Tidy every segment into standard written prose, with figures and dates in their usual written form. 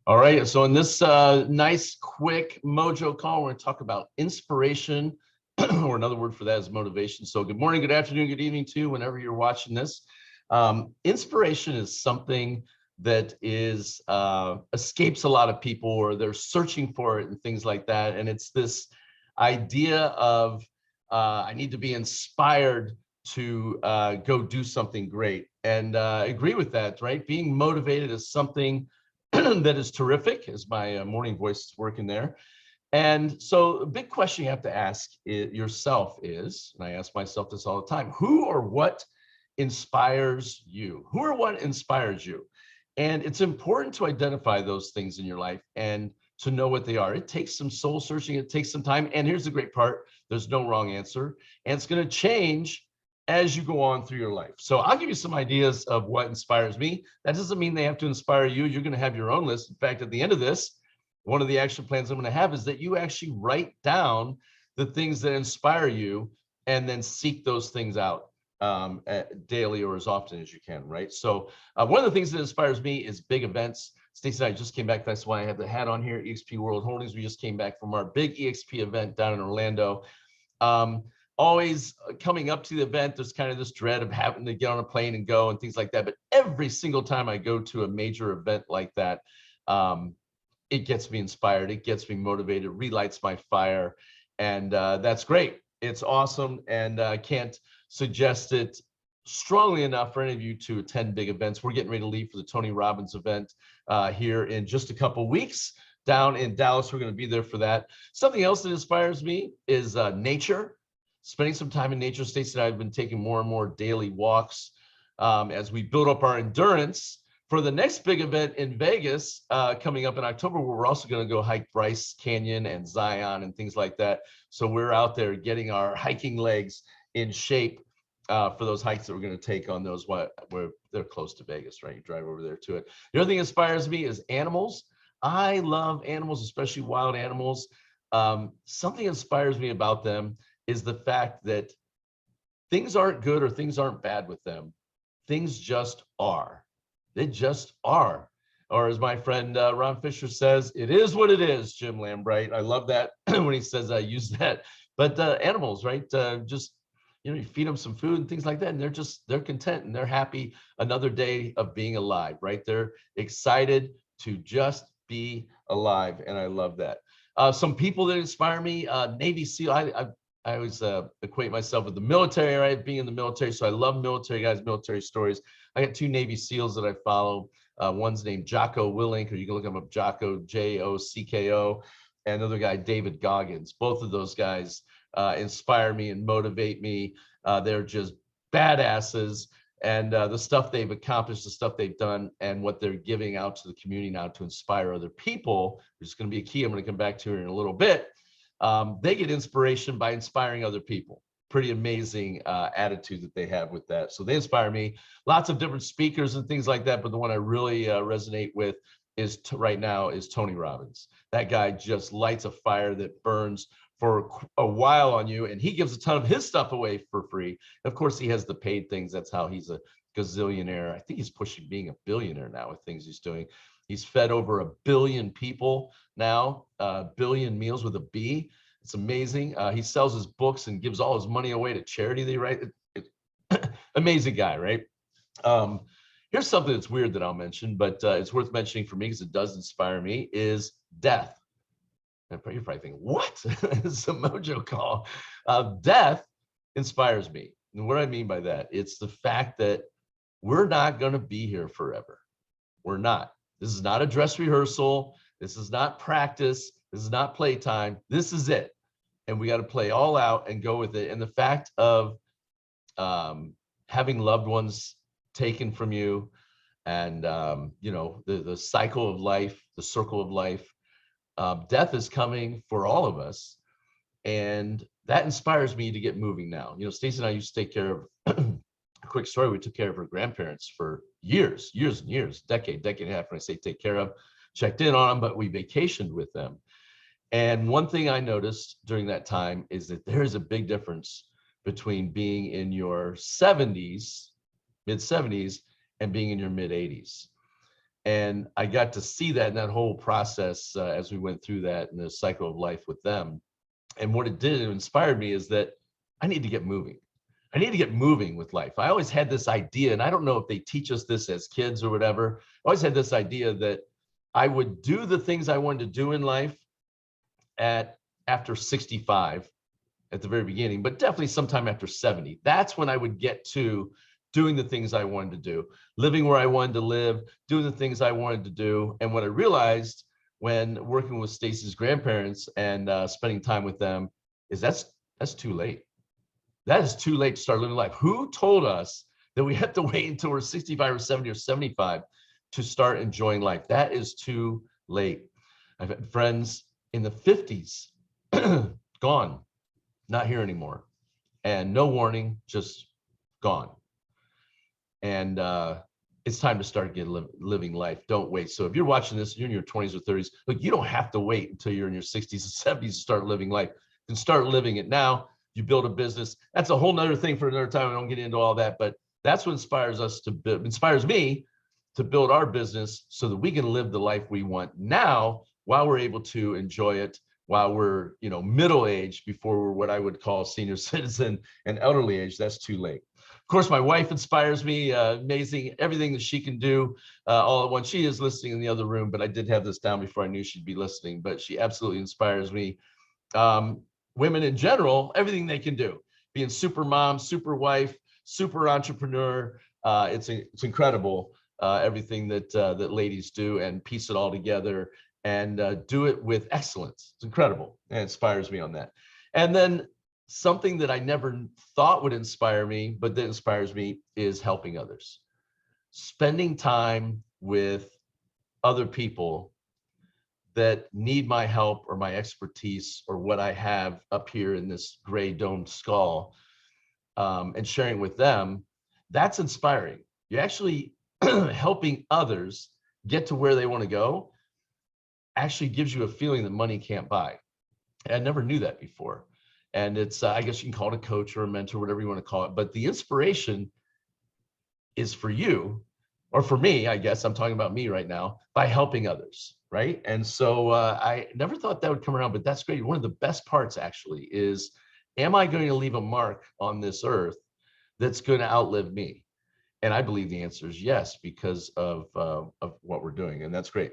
All right, so in this nice, quick Mojo call, we're going to talk about inspiration, or another word for that is motivation. So good morning, good afternoon, good evening to whenever you're watching this. Inspiration is something that is escapes a lot of people, or they're searching for it and things like that. And it's this idea of I need to be inspired to go do something great. And I agree with that, right? Being motivated is something that is terrific, as my morning voice is working there. And so a big question you have to ask yourself is, and I ask myself this all the time, who or what inspires you? Who or what inspires you? And it's important to identify those things in your life and to know what they are. It takes some soul searching, it takes some time. And here's the great part, there's no wrong answer. And it's going to change as you go on through your life. So I'll give you some ideas of what inspires me. That doesn't mean they have to inspire you. You're going to have your own list. In fact, at the end of this, one of the action plans I'm going to have is that you actually write down the things that inspire you and then seek those things out daily or as often as you can, right? So one of the things that inspires me is big events. Stacey and I just came back. That's why I have the hat on here, EXP World Holdings. We just came back from our big EXP event down in Orlando. Always coming up to the event, there's kind of this dread of having to get on a plane and go and things like that. But every single time I go to a major event like that, it gets me inspired. It gets me motivated, relights my fire. And that's great. It's awesome. And I can't suggest it strongly enough for any of you to attend big events. We're getting ready to leave for the Tony Robbins event here in just a couple weeks down in Dallas. We're going to be there for that. Something else that inspires me is nature. Spending some time in nature. Stacey and I have been taking more and more daily walks as we build up our endurance for the next big event in Vegas coming up in October, where we're also going to go hike Bryce Canyon and Zion and things like that. So we're out there getting our hiking legs in shape for those hikes that we're going to take on those where they're close to Vegas, right? You drive over there to it. The other thing that inspires me is animals. I love animals, especially wild animals. Something inspires me about them is the fact that things aren't good or things aren't bad with them. Things just are. They just are. Or as my friend Ron Fisher says, it is what it is, Jim Lambright. I love that when he says I use that. But animals, right? Just, you feed them some food and things like that, and they're content and they're happy. Another day of being alive, right? They're excited to just be alive, and I love that. Some people that inspire me, Navy SEAL. I always equate myself with the military, right? Being in the military. So I love military guys, military stories. I got two Navy SEALs that I follow. One's named Jocko Willink, or you can look him up, Jocko, Jocko, and another guy, David Goggins. Both of those guys inspire me and motivate me. They're just badasses. And the stuff they've accomplished, the stuff they've done, and what they're giving out to the community now to inspire other people, which is going to be a key I'm going to come back to in a little bit. They get inspiration by inspiring other people. Pretty amazing attitude that they have with that. So they inspire me. Lots of different speakers and things like that, but the one I really resonate with is right now is Tony Robbins. That guy just lights a fire that burns for a while on you, and he gives a ton of his stuff away for free. Of course, he has the paid things. That's how he's a gazillionaire. I think he's pushing being a billionaire now with things he's doing. He's fed over 1 billion people now, billion meals with a B. It's amazing. He sells his books and gives all his money away to charity. They write. Amazing guy, right? Here's something that's weird that I'll mention, but it's worth mentioning for me because it does inspire me, is death. And you're probably thinking, what? It's a Mojo call. Death inspires me. And what I mean by that, it's the fact that we're not going to be here forever. We're not. This is not a dress rehearsal. This is not practice. This is not playtime. This is it. And we got to play all out and go with it. And the fact of having loved ones taken from you and, the cycle of life, the circle of life, death is coming for all of us. And that inspires me to get moving now. Stacey and I used to take care of, a quick story, we took care of her grandparents for years and years, decade and a half. When I say take care of, checked in on them, but we vacationed with them. And one thing I noticed during that time is that there is a big difference between being in your 70s, mid 70s, and being in your mid 80s. And I got to see that in that whole process as we went through that in the cycle of life with them. And what it did, it inspired me, is that I need to get moving. I need to get moving with life. I always had this idea, and I don't know if they teach us this as kids or whatever. I always had this idea that I would do the things I wanted to do in life after 65 at the very beginning, but definitely sometime after 70. That's when I would get to doing the things I wanted to do, living where I wanted to live, doing the things I wanted to do. And what I realized when working with Stacy's grandparents and spending time with them is that's too late. That is too late to start living life. Who told us that we have to wait until we're 65 or 70 or 75 to start enjoying life? That is too late. I've had friends in the 50s, gone, not here anymore. And no warning, just gone. And it's time to start living life. Don't wait. So if you're watching this, you're in your 20s or 30s, look, you don't have to wait until you're in your 60s and 70s to start living life. You can start living it now. You build a business. That's a whole nother thing for another time. I don't get into all that, but that's what inspires me to build our business so that we can live the life we want now while we're able to enjoy it while we're, middle age, before we're what I would call senior citizen and elderly age. That's too late. Of course, my wife inspires me, amazing, everything that she can do all at once. She is listening in the other room, but I did have this down before I knew she'd be listening, but she absolutely inspires me. Women in general, everything they can do, being super mom, super wife, super entrepreneur. It's incredible, everything that ladies do, and piece it all together and do it with excellence. It's incredible. And it inspires me on that. And then something that I never thought would inspire me, but that inspires me, is helping others. Spending time with other people that need my help or my expertise or what I have up here in this gray domed skull, and sharing with them, that's inspiring. You're actually helping others get to where they want to go, actually gives you a feeling that money can't buy. And I never knew that before. And it's, I guess you can call it a coach or a mentor, whatever you want to call it. But the inspiration is for you, or for me, I guess I'm talking about me right now, by helping others, right? And so I never thought that would come around, but that's great. One of the best parts actually is, am I going to leave a mark on this earth that's going to outlive me? And I believe the answer is yes, because of what we're doing. And that's great.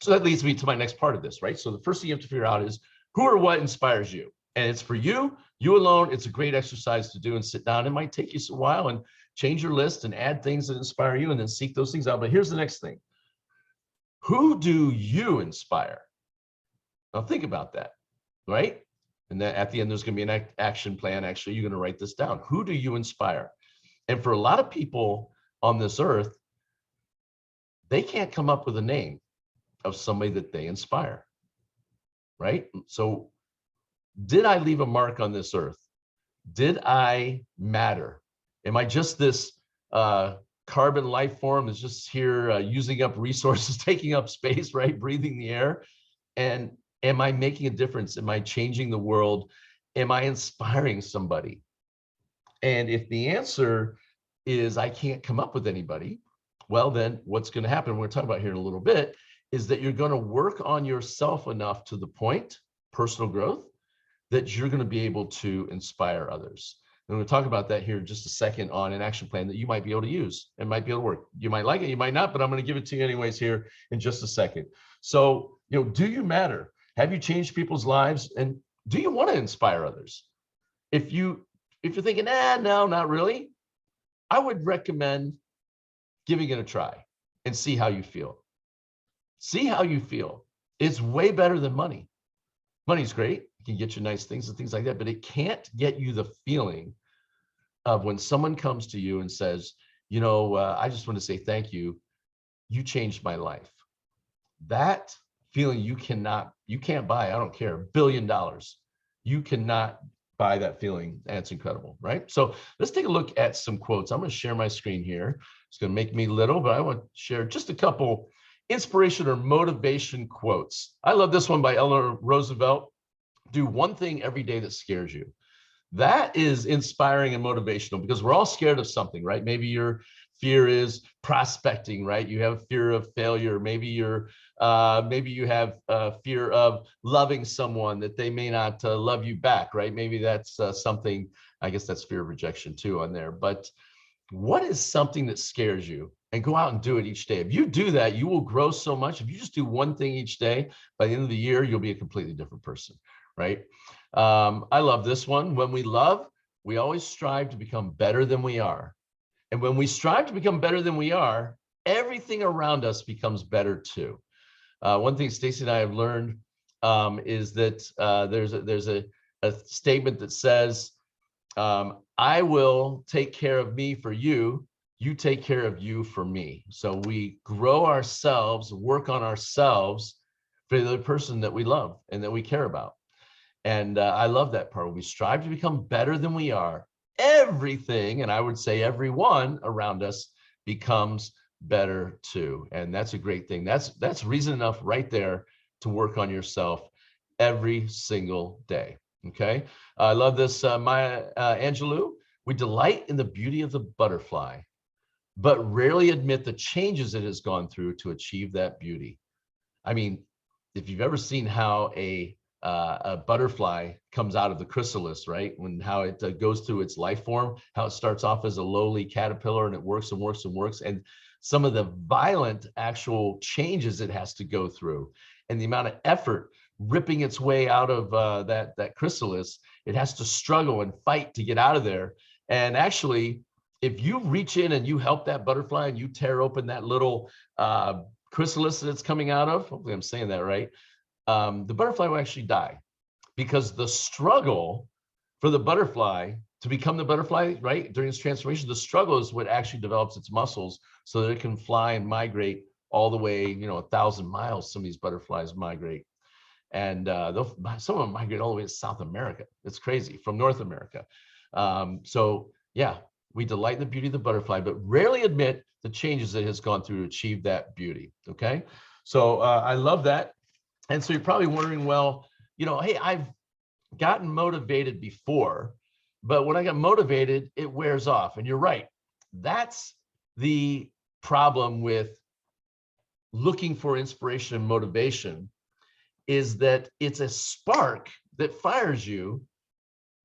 So that leads me to my next part of this, right? So the first thing you have to figure out is who or what inspires you. And it's for you alone. It's a great exercise to do and sit down. It might take you a while and change your list and add things that inspire you and then seek those things out. But here's the next thing. Who do you inspire? Now think about that, right? And then at the end, there's going to be an action plan. Actually, you're going to write this down. Who do you inspire? And for a lot of people on this earth, they can't come up with a name of somebody that they inspire, right? So did I leave a mark on this earth? Did I matter? Am I just this carbon life form that's just here using up resources, taking up space, right? Breathing the air? And am I making a difference? Am I changing the world? Am I inspiring somebody? And if the answer is I can't come up with anybody, well, then what's going to happen, we're going to talk about here in a little bit, is that you're going to work on yourself enough to the point, personal growth, that you're going to be able to inspire others. And we'll talk about that here in just a second on an action plan that you might be able to use and might be able to work. You might like it, you might not, but I'm going to give it to you anyways here in just a second. So, do you matter? Have you changed people's lives? And do you want to inspire others? If you're thinking, no, not really, I would recommend giving it a try and see how you feel. See how you feel. It's way better than money. Money's great. It can get you nice things and things like that, but it can't get you the feeling of when someone comes to you and says, I just want to say thank you. You changed my life. That feeling you can't buy. I don't care, $1 billion. You cannot buy that feeling. That's incredible, right? So let's take a look at some quotes. I'm going to share my screen here. It's going to make me little, but I want to share just a couple inspiration or motivation quotes. I love this one by Eleanor Roosevelt. Do one thing every day that scares you. That is inspiring and motivational because we're all scared of something, right? Maybe you're fear is prospecting, right? You have fear of failure. Maybe maybe you have fear of loving someone that they may not love you back, right? Maybe that's something, I guess that's fear of rejection too on there. But what is something that scares you? And go out and do it each day. If you do that, you will grow so much. If you just do one thing each day, by the end of the year, you'll be a completely different person, right? I love this one. When we love, we always strive to become better than we are. And when we strive to become better than we are, everything around us becomes better too. One thing Stacy and I have learned is that there's a statement that says, I will take care of me for you, you take care of you for me. So we grow ourselves, work on ourselves for the other person that we love and that we care about. And I love that part. When we strive to become better than we are, everything, and I would say everyone around us, becomes better too. And that's a great thing. That's reason enough right there to work on yourself every single day. Okay. I love this, Maya Angelou. We delight in the beauty of the butterfly, but rarely admit the changes it has gone through to achieve that beauty. I mean, if you've ever seen how a butterfly comes out of the chrysalis, right? How it goes through its life form, how it starts off as a lowly caterpillar and it works and works and works. And some of the violent actual changes it has to go through and the amount of effort ripping its way out of that chrysalis. It has to struggle and fight to get out of there. And actually, if you reach in and you help that butterfly and you tear open that little chrysalis that it's coming out of, hopefully I'm saying that right, the butterfly will actually die, because the struggle for the butterfly to become the butterfly, right, during its transformation, the struggle is what actually develops its muscles so that it can fly and migrate all the way, 1,000 miles. Some of these butterflies migrate. And some of them migrate all the way to South America. It's crazy, from North America. So yeah, we delight in the beauty of the butterfly, but rarely admit the changes it has gone through to achieve that beauty. Okay, so I love that. And so you're probably wondering, well, hey, I've gotten motivated before, but when I got motivated, it wears off. And you're right. That's the problem with looking for inspiration and motivation, is that it's a spark that fires you,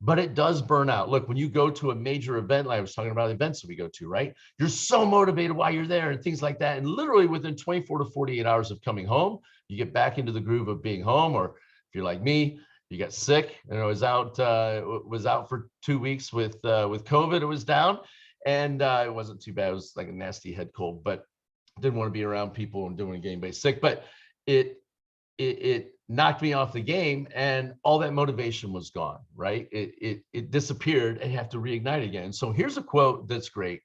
but it does burn out. Look, when you go to a major event, like I was talking about events that we go to, right? You're so motivated while you're there and things like that. And literally within 24 to 48 hours of coming home, you get back into the groove of being home. Or if you're like me, you got sick and I was out for 2 weeks with COVID. It was down, and it wasn't too bad. It was like a nasty head cold, but didn't want to be around people and doing a game based sick. But it knocked me off the game, and all that motivation was gone, right? It disappeared, and you have to reignite again. So here's a quote that's great,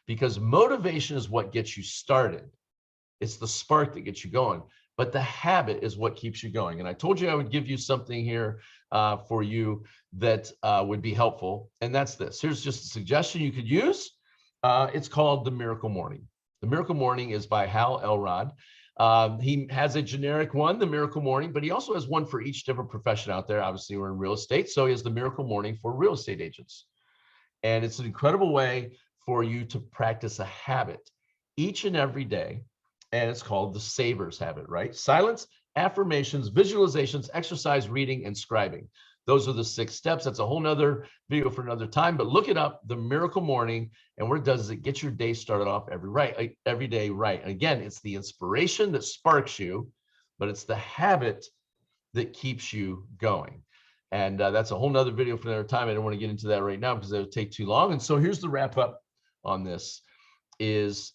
because motivation is what gets you started. It's the spark that gets you going, but the habit is what keeps you going. And I told you I would give you something here for you that would be helpful. And that's this. Here's just a suggestion you could use. It's called The Miracle Morning. The Miracle Morning is by Hal Elrod. He has a generic one, the Miracle Morning, but he also has one for each different profession out there. Obviously, we're in real estate, so he has the Miracle Morning for real estate agents. And it's an incredible way for you to practice a habit each and every day. And it's called the Savers Habit, right? Silence, affirmations, visualizations, exercise, reading, and scribing. Those are the 6 steps. That's a whole nother video for another time, but look it up, the Miracle Morning. And what it does is it gets your day started off every day right. And again, it's the inspiration that sparks you, but it's the habit that keeps you going. And that's a whole nother video for another time. I don't want to get into that right now because it would take too long. And so here's the wrap up on this is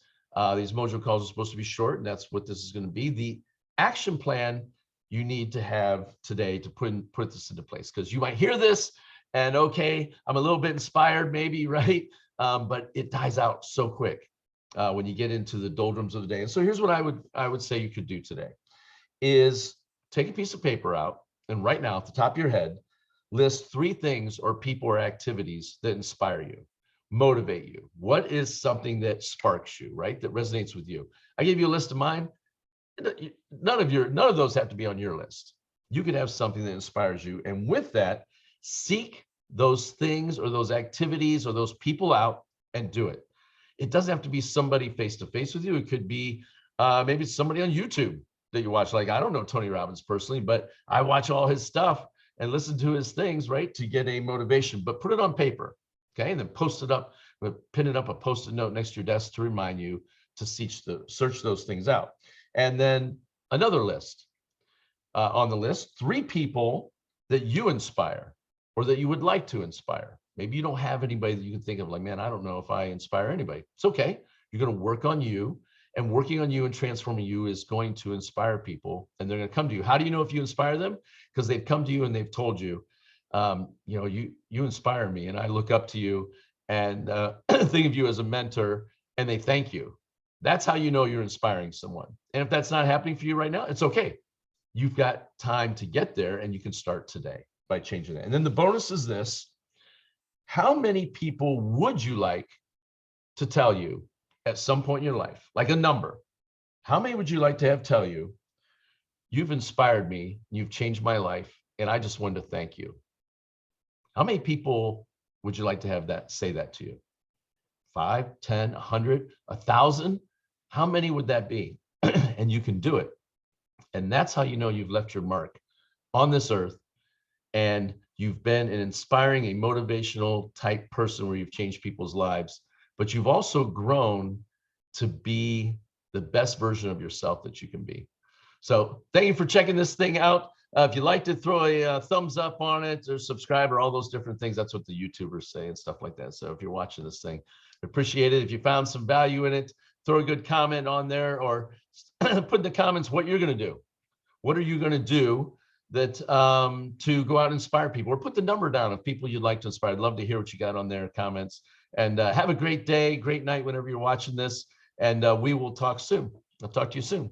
these Mojo calls are supposed to be short, and that's what this is going to be. The action plan you need to have today to put this into place, because you might hear this and okay, I'm a little bit inspired maybe, right? But it dies out so quick when you get into the doldrums of the day. And so here's what I would say you could do today is take a piece of paper out, and right now at the top of your head, list 3 things or people or activities that inspire you, motivate you. What is something that sparks you, right? That resonates with you. I gave you a list of mine. None of those have to be on your list. You could have something that inspires you. And with that, seek those things or those activities or those people out and do it. It doesn't have to be somebody face-to-face with you. It could be maybe it's somebody on YouTube that you watch. Like, I don't know Tony Robbins personally, but I watch all his stuff and listen to his things, right, to get a motivation. But put it on paper, okay, and then post it up, pin it up, a post-it note next to your desk to remind you to search those things out. And then another list. On the list, 3 people that you inspire or that you would like to inspire. Maybe you don't have anybody that you can think of, like, man, I don't know if I inspire anybody. It's okay. You're going to work on you, and working on you and transforming you is going to inspire people, and they're going to come to you. How do you know if you inspire them? Because they've come to you and they've told you, you inspire me, and I look up to you and think of you as a mentor, and they thank you. That's how you know you're inspiring someone. And if that's not happening for you right now, it's okay. You've got time to get there, and you can start today by changing it. And then the bonus is this: how many people would you like to tell you at some point in your life, like a number? How many would you like to have tell you, you've inspired me, you've changed my life, and I just wanted to thank you? How many people would you like to have that say that to you? 5, 10, 100, 1,000? How many would that be? And you can do it. And that's how you know you've left your mark on this earth, and you've been an inspiring, a motivational type person where you've changed people's lives, but you've also grown to be the best version of yourself that you can be. So thank you for checking this thing out. If you liked it, throw a thumbs up on it, or subscribe, or all those different things. That's what the YouTubers say and stuff like that. So if you're watching this thing, appreciate it. If you found some value in it, throw a good comment on there, or put in the comments what you're going to do. What are you going to do that to go out and inspire people? Or put the number down of people you'd like to inspire. I'd love to hear what you got on there, comments. And have a great day, great night whenever you're watching this. And we will talk soon. I'll talk to you soon.